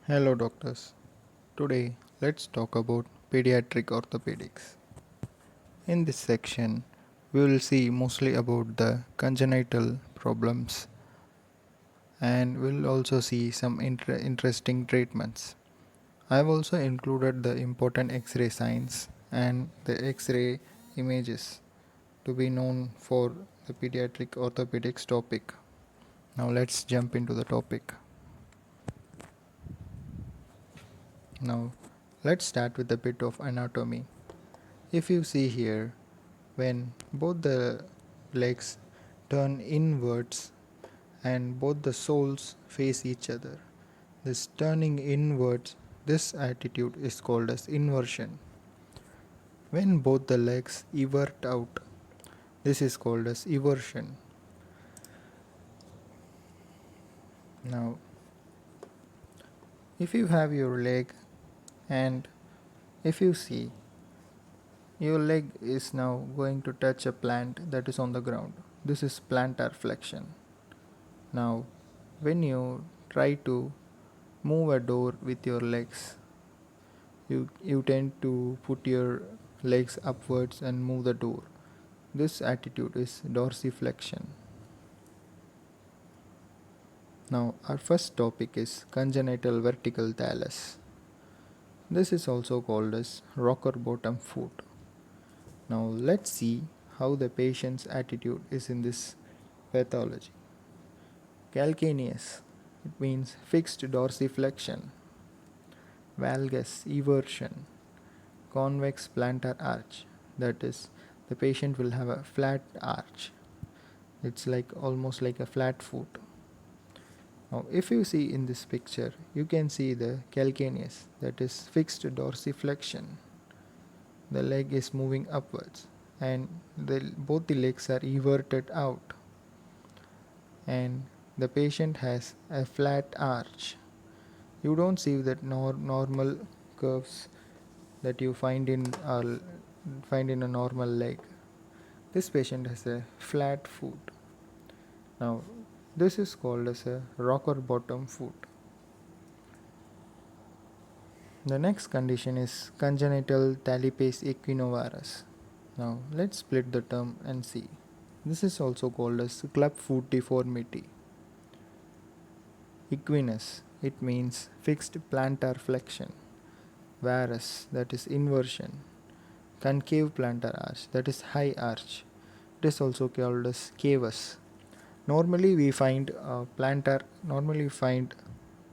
Hello doctors. Today let's talk about pediatric orthopedics. In this section, we will see mostly about the congenital problems and we'll also see some interesting treatments. I have also included the important X-ray signs and the X-ray images to be known for the pediatric orthopedics topic. Now let's jump into the topic. Now let's start with a bit of anatomy. If you see here, when both the legs turn inwards and both the soles face each other, this turning inwards, this attitude is called as inversion. When both the legs evert out, this is called as eversion. Now, if you have your leg and if you see your leg is now going to touch a plant that is on the ground, this is plantar flexion. Now, when you try to move a door with your legs, you tend to put your legs upwards and move the door. This attitude is dorsiflexion. Now, our first topic is congenital vertical talus. This is also called as rocker bottom foot. Now, let's see how the patient's attitude is in this pathology. Calcaneus, it means fixed dorsiflexion. Valgus, eversion. Convex plantar arch, that is, the patient will have a flat arch. It's like almost like a flat foot. Now, if you see in this picture, you can see the calcaneus, that is fixed dorsiflexion. The leg is moving upwards, and both the legs are everted out, and the patient has a flat arch. You don't see that normal curves that you find in a normal leg. This patient has a flat foot. Now, this is called as a rocker bottom foot. The next condition is congenital talipes equinovarus. Now, let's split the term and see. This is also called as clubfoot deformity. Equinus, it means fixed plantar flexion. Varus, that is inversion. Concave plantar arch, that is high arch. It is also called as cavus. Normally we find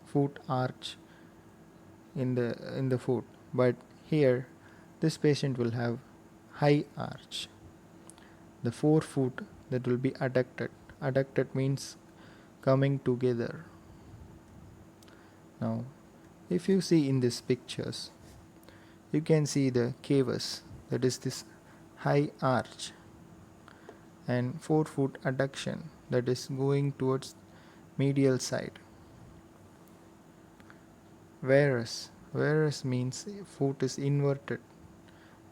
foot arch in the foot, but here this patient will have high arch. The forefoot that will be adducted. Adducted means coming together. Now, if you see in these pictures, you can see the cavus, that is this high arch, and forefoot adduction, that is going towards medial side. Varus means foot is inverted,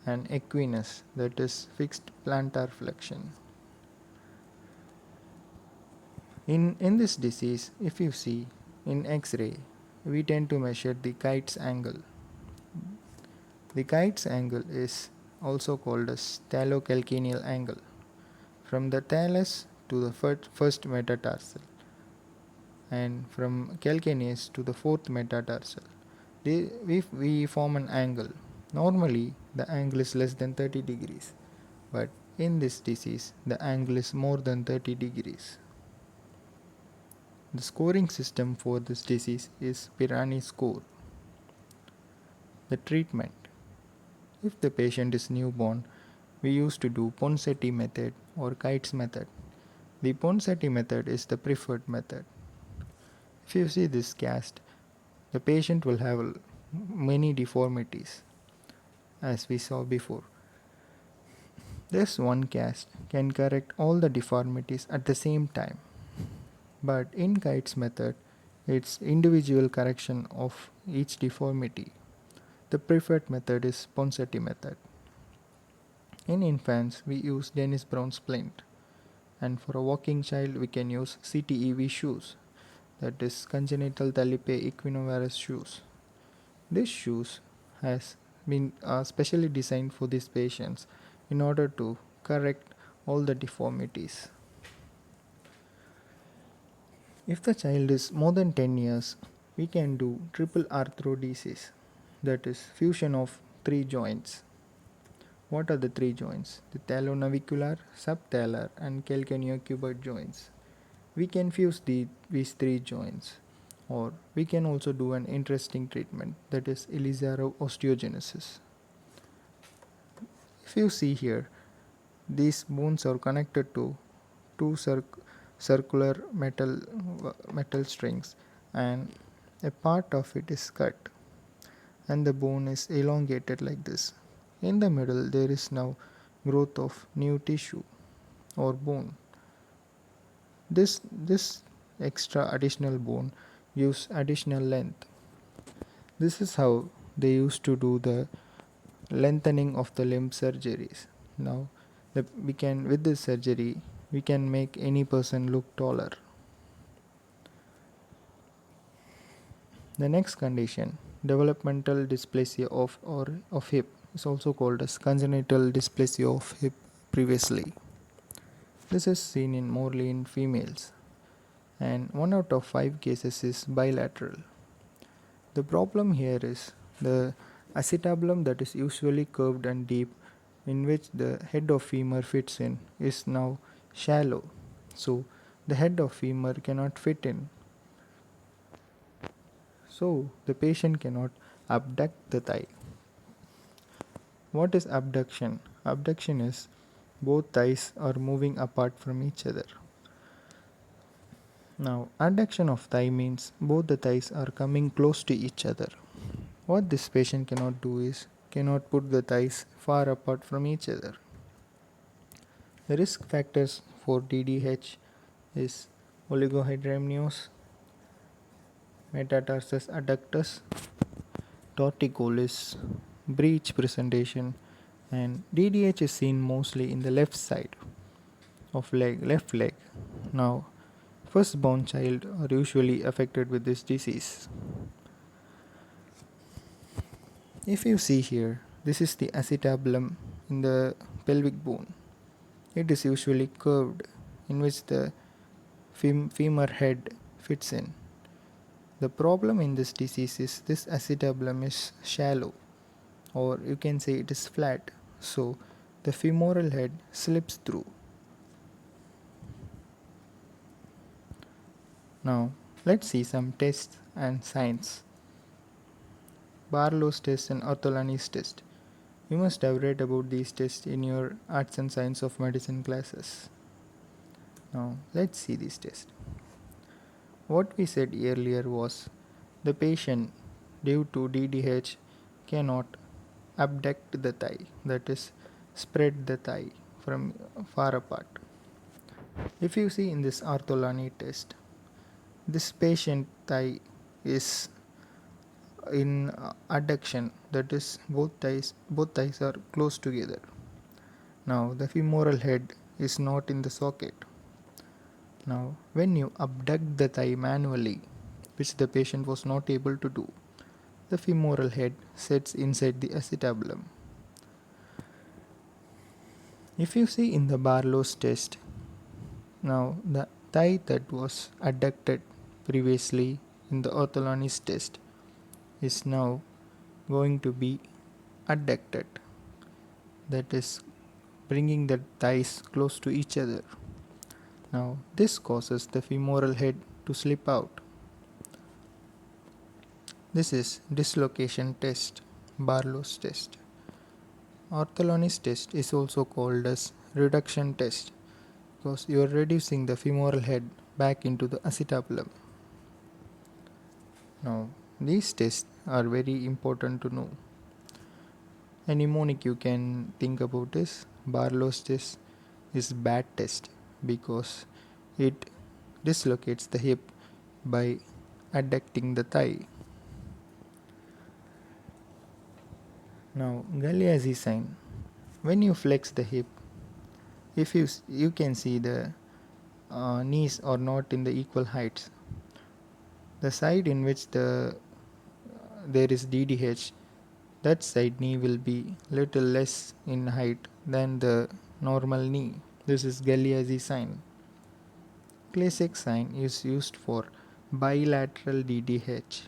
and equinus, that is fixed plantar flexion. In this disease, if you see in X-ray, we tend to measure the Kite's angle. The Kite's angle is also called as talocalcaneal angle, from the talus to the first metatarsal, and from calcaneus to the fourth metatarsal. We form an angle. Normally, the angle is less than 30 degrees, but in this disease, the angle is more than 30 degrees. The scoring system for this disease is Pirani score. The treatment. If the patient is newborn, we used to do Ponseti method or Kite's method. The Ponseti method is the preferred method. If you see this cast, the patient will have many deformities, as we saw before. This one cast can correct all the deformities at the same time. But in Kite's method, it's individual correction of each deformity. The preferred method is Ponseti method. In infants, we use Dennis Brown splint, and for a walking child, we can use CTEV shoes. that is congenital talipe equinovarus shoes. These shoes has been specially designed for these patients in order to correct all the deformities. If the child is more than 10 years, we can do triple arthrodesis, that is fusion of three joints. What are the three joints? The talonavicular, subtalar, and calcaneocuboid joints. We can fuse these three joints, or we can also do an interesting treatment, that is Elizarov osteogenesis. If you see here, these bones are connected to two circular metal strings, and a part of it is cut and the bone is elongated like this. In the middle there is now growth of new tissue or bone. This extra additional bone gives additional length. This is how they used to do the lengthening of the limb surgeries. Now we can, with this surgery, we can make any person look taller. The next condition, developmental dysplasia of hip, is also called as congenital dysplasia of hip previously. This is seen in morely in females, and 1 out of 5 cases is bilateral. The problem here is the acetabulum that is usually curved and deep, in which the head of femur fits in, is now shallow. So the head of femur cannot fit in. So the patient cannot abduct the thigh. What is abduction? Abduction is both thighs are moving apart from each other. Now, adduction of thigh means both the thighs are coming close to each other. What this patient cannot do is cannot put the thighs far apart from each other. The risk factors for DDH is oligohydramnios, metatarsus adductus, torticollis, breech presentation, and DDH is seen mostly in the left side of left leg. Now, firstborn child are usually affected with this disease. If you see here, this is the acetabulum in the pelvic bone. It is usually curved, in which the femur head fits in. The problem in this disease is this acetabulum is shallow, or you can say it is flat, so the femoral head slips through. Now let's see some tests and signs. Barlow's test and Ortolani's test. You must have read about these tests in your arts and science of medicine classes. Now let's see this test. What we said earlier was the patient due to DDH cannot abduct the thigh, that is spread the thigh from far apart. If you see in this Ortolani test, this patient thigh is in adduction, that is both thighs are close together. Now the femoral head is not in the socket. Now when you abduct the thigh manually, which the patient was not able to do, the femoral head sits inside the acetabulum. If you see in the Barlow's test, now the thigh that was adducted previously in the Ortolani's test is now going to be adducted, that is bringing the thighs close to each other. Now this causes the femoral head to slip out. This is dislocation test, Barlow's test. Ortolani's test is also called as reduction test, because you are reducing the femoral head back into the acetabulum. Now these tests are very important to know. A mnemonic you can think about is Barlow's test is bad test, because it dislocates the hip by adducting the thigh. Now Galeazzi sign. When you flex the hip, if you can see the knees are not in the equal heights. The side in which there is DDH, that side knee will be little less in height than the normal knee. This is Galeazzi sign. Classic sign is used for bilateral DDH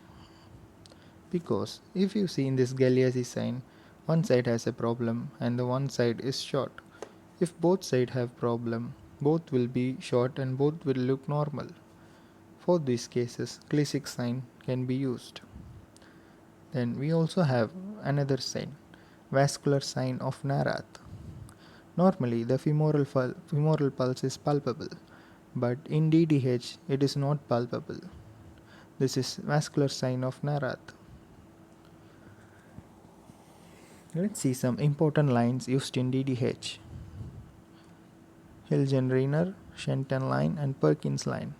because if you see in this Galeazzi sign, one side has a problem and the one side is short. If both sides have problem, both will be short and both will look normal. For these cases, classic sign can be used. Then we also have another sign, vascular sign of Narath. Normally, the femoral pulse is palpable, but in DDH it is not palpable. This is vascular sign of Narath. Let's see some important lines used in DDH. Hilgen-Reiner, Shenton line and Perkins line.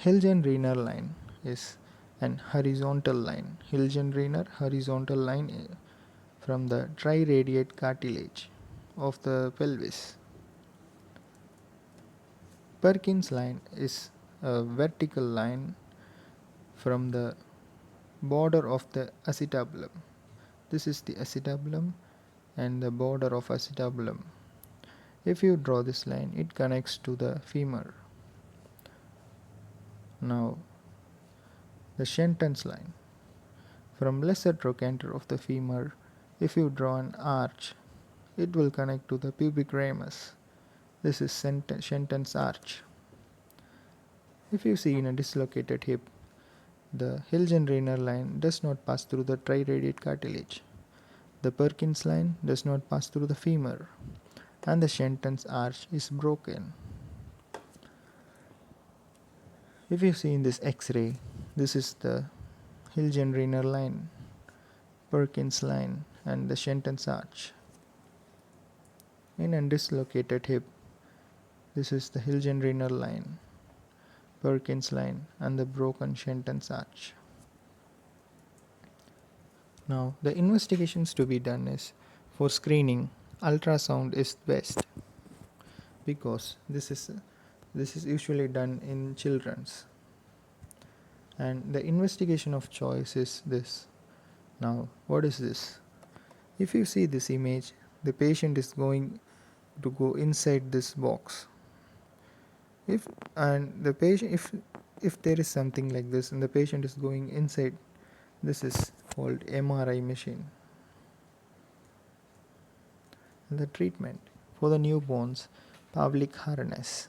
Hilgen-Reiner line is an horizontal line. Hilgen-Reiner horizontal line from the triradiate cartilage of the pelvis. Perkins line is a vertical line from the border of the acetabulum. This is the acetabulum and the border of acetabulum. If you draw this line, it connects to the femur. Now, the Shenton's line from lesser trochanter of the femur, if you draw an arch, it will connect to the pubic ramus. This is Shenton's arch. If you see in a dislocated hip, the Hilgen-Reiner line does not pass through the triradiate cartilage. The Perkins line does not pass through the femur, and the Shenton's arch is broken. If you see in this X-ray, this is the Hilgen-Reiner line, Perkins line, and the Shenton's arch. In a dislocated hip, this is the Hilgen-Reiner line, Perkins line, and the broken Shenton's arch. Now, the investigations to be done is, for screening, ultrasound is best because this is usually done in children's. And the investigation of choice is this. Now, what is this? If you see this image, the patient is going to go inside this box. If there is something like this and the patient is going inside, this is called MRI machine. The treatment for the newborns, Pavlik harness.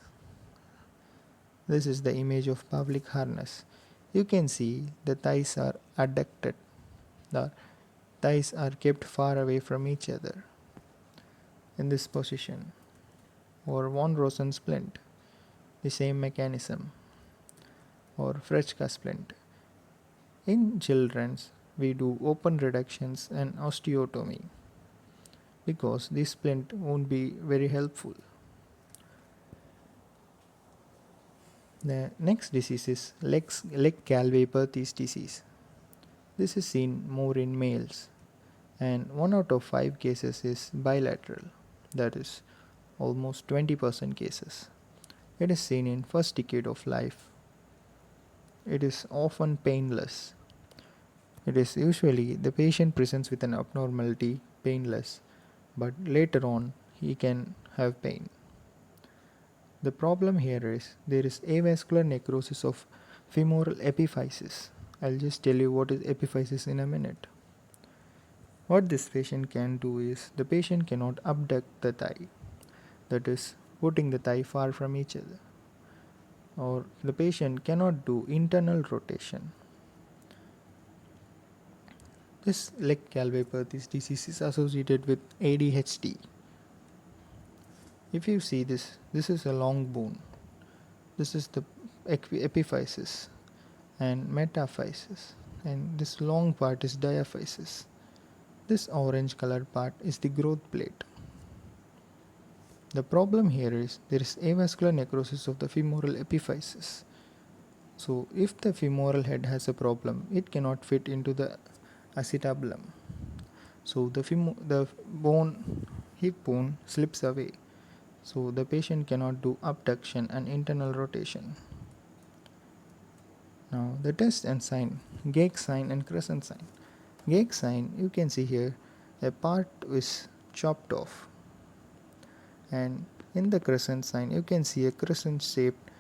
This is the image of Pavlik harness. You can see the thighs are adducted. The thighs are kept far away from each other in this position. Or von Rosen splint, the same mechanism. Or Frechka splint. In children, we do open reductions and osteotomy because this splint won't be very helpful. The next disease is Legg-Calve-Perthes disease. This is seen more in males, and 1 out of 5 cases is bilateral, that is almost 20% cases. It is seen in first decade of life. It is often painless. It is usually the patient presents with an abnormality, painless, but later on he can have pain. The problem here is there is avascular necrosis of femoral epiphysis. I'll just tell you what is epiphysis in a minute. What this patient can do is the patient cannot abduct the thigh, that is putting the thigh far from each other, or the patient cannot do internal rotation. This Legg-Calve-Perthes disease is associated with ADHD. If you see this is a long bone. This is the epiphysis and metaphysis, and this long part is diaphysis. This orange colored part is the growth plate. The problem here is there is avascular necrosis of the femoral epiphysis. So if the femoral head has a problem, it cannot fit into the acetabulum. So the hip bone slips away. So the patient cannot do abduction and internal rotation. Now the test and sign, Gag sign and crescent sign. Gag sign, you can see here a part is chopped off, and in the crescent sign you can see a crescent shaped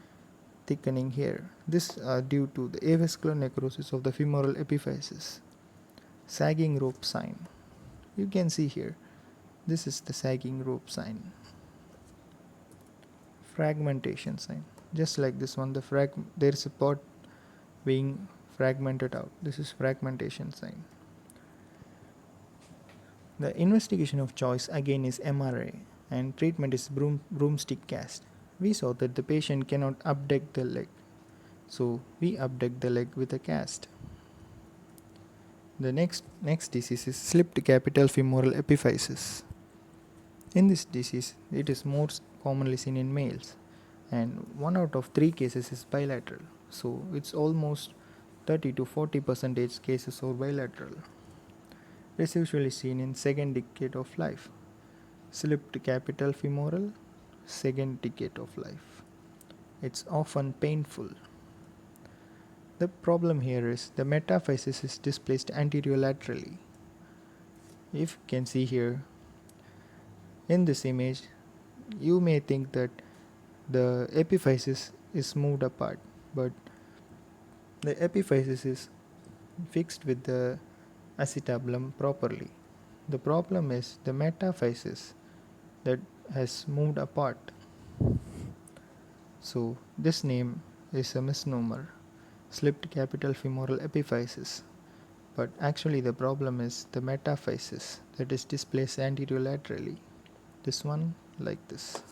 thickening here. This due to the avascular necrosis of the femoral epiphysis. Sagging rope sign, you can see here, this is the sagging rope sign. Fragmentation sign, just like this one, there is a part being fragmented out. This is fragmentation sign. The investigation of choice again is MRI, and treatment is broomstick cast. We saw that the patient cannot abduct the leg, so we abduct the leg with a cast. The next disease is slipped capital femoral epiphysis. In this disease, it is most commonly seen in males, and 1 out of 3 cases is bilateral. So it's almost 30 to 40% cases are bilateral. It is usually seen in second decade of life. Slipped capital femoral, second decade of life. It's often painful. The problem here is the metaphysis is displaced anterolaterally. If you can see here, in this image, you may think that the epiphysis is moved apart, but the epiphysis is fixed with the acetabulum properly. The problem is the metaphysis that has moved apart. So this name is a misnomer, slipped capital femoral epiphysis, but actually the problem is the metaphysis that is displaced anterolaterally. This one like this.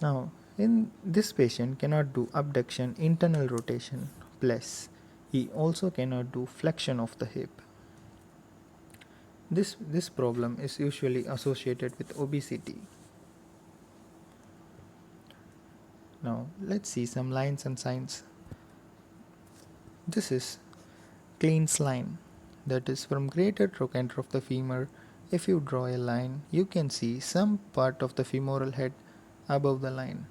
Now in this patient cannot do abduction, internal rotation, plus he also cannot do flexion of the hip. This problem is usually associated with obesity. Now let's see some lines and signs. This is Klein's line, that is from greater trochanter of the femur. If you draw a line, you can see some part of the femoral head above the line.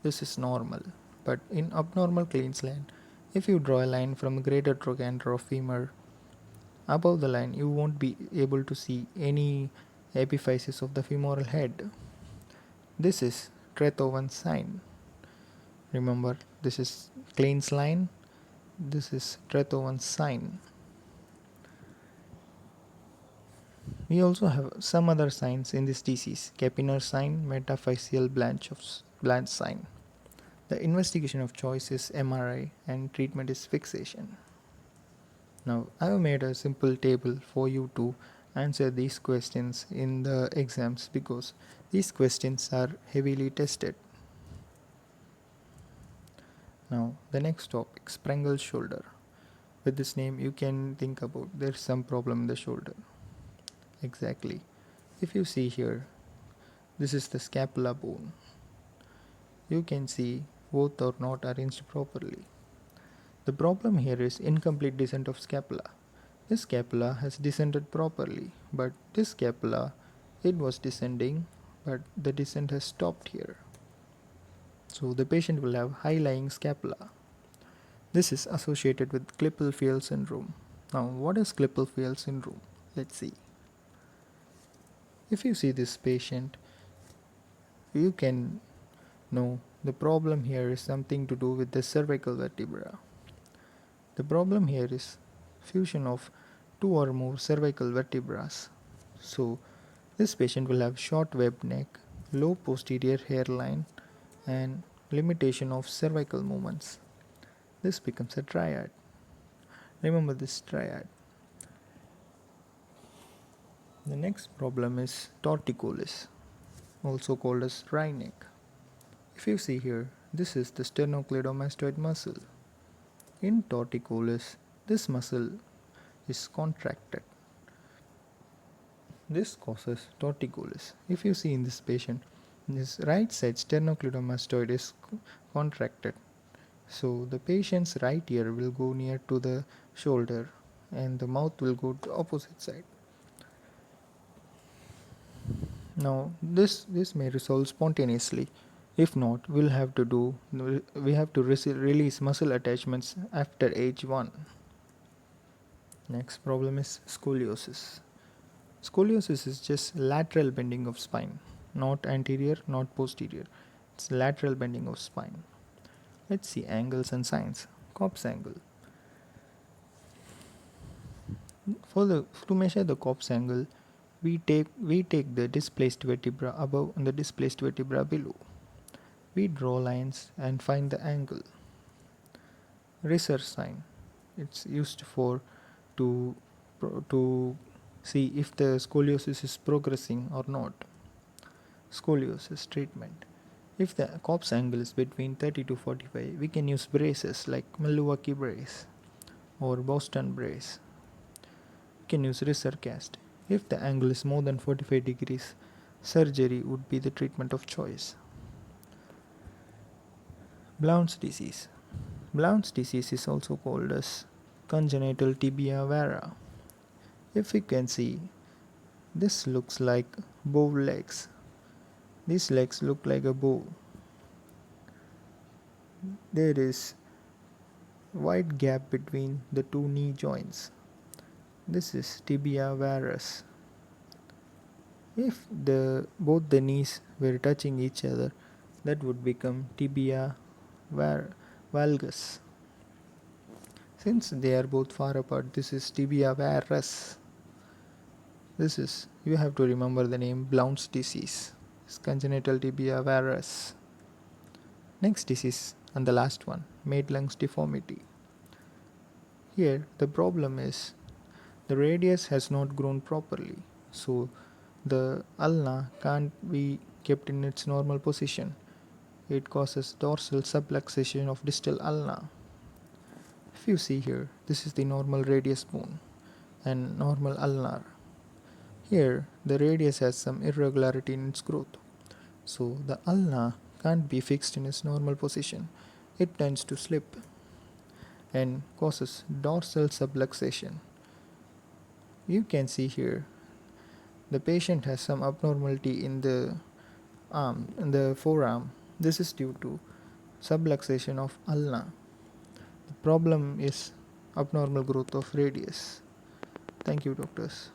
This is normal, but in abnormal Klein's line, if you draw a line from the greater trochanter of femur above the line, you won't be able to see any epiphysis of the femoral head. This is Trethowens sign. Remember, this is Klein's line, this is Trethowens sign. We also have some other signs in this disease: Kapiner sign, metaphyseal Blanch sign. The investigation of choice is MRI and treatment is fixation. Now I have made a simple table for you to answer these questions in the exams because these questions are heavily tested. Now the next topic, Sprengel's shoulder. With this name you can think about there's some problem in the shoulder. Exactly. If you see here, this is the scapula bone. You can see both are not arranged properly. The problem here is incomplete descent of scapula. This scapula has descended properly, but this scapula, it was descending, but the descent has stopped here. So the patient will have high-lying scapula. This is associated with Klippel-Feil syndrome. Now what is Klippel-Feil syndrome? Let's see. If you see this patient, you can know the problem here is something to do with the cervical vertebra. The problem here is fusion of 2 or more cervical vertebrae. So this patient will have short webbed neck, low posterior hairline, and limitation of cervical movements. This becomes a triad. Remember this triad. The next problem is torticollis, also called as wry neck. If you see here, this is the sternocleidomastoid muscle. In torticollis, this muscle is contracted. This causes torticollis. If you see in this patient, this right side sternocleidomastoid is contracted. So the patient's right ear will go near to the shoulder and the mouth will go to the opposite side. Now this may resolve spontaneously, If not, we have to release muscle attachments after age 1. Next problem is scoliosis. Scoliosis is just lateral bending of spine, not anterior, not posterior. It's lateral bending of spine. Let's see angles and signs. Cops angle. To measure the Cops angle, we take the displaced vertebra above and the displaced vertebra below. We draw lines and find the angle. Research sign. It's used for to see if the scoliosis is progressing or not. Scoliosis treatment. If the Cops angle is between 30 to 45, we can use braces like Milwaukee brace or Boston brace. We can use risser cast. If the angle is more than 45 degrees, surgery would be the treatment of choice. Blount's disease. Blount's disease is also called as congenital tibia vara. If we can see, this looks like bow legs. These legs look like a bow. There is wide gap between the two knee joints. This is tibia varus. If both the knees were touching each other, that would become tibia valgus. Since they are both far apart, this is tibia varus. You have to remember the name Blount's disease. It's congenital tibia varus. Next disease and the last one, Maitland's deformity. Here the problem is the radius has not grown properly, so the ulna can't be kept in its normal position. It causes dorsal subluxation of distal ulna. If you see here, this is the normal radius bone and normal ulnar. Here, the radius has some irregularity in its growth, so the ulna can't be fixed in its normal position. It tends to slip and causes dorsal subluxation. You can see here the patient has some abnormality in the forearm. This is due to subluxation of ulna. The problem is abnormal growth of radius. Thank you, doctors.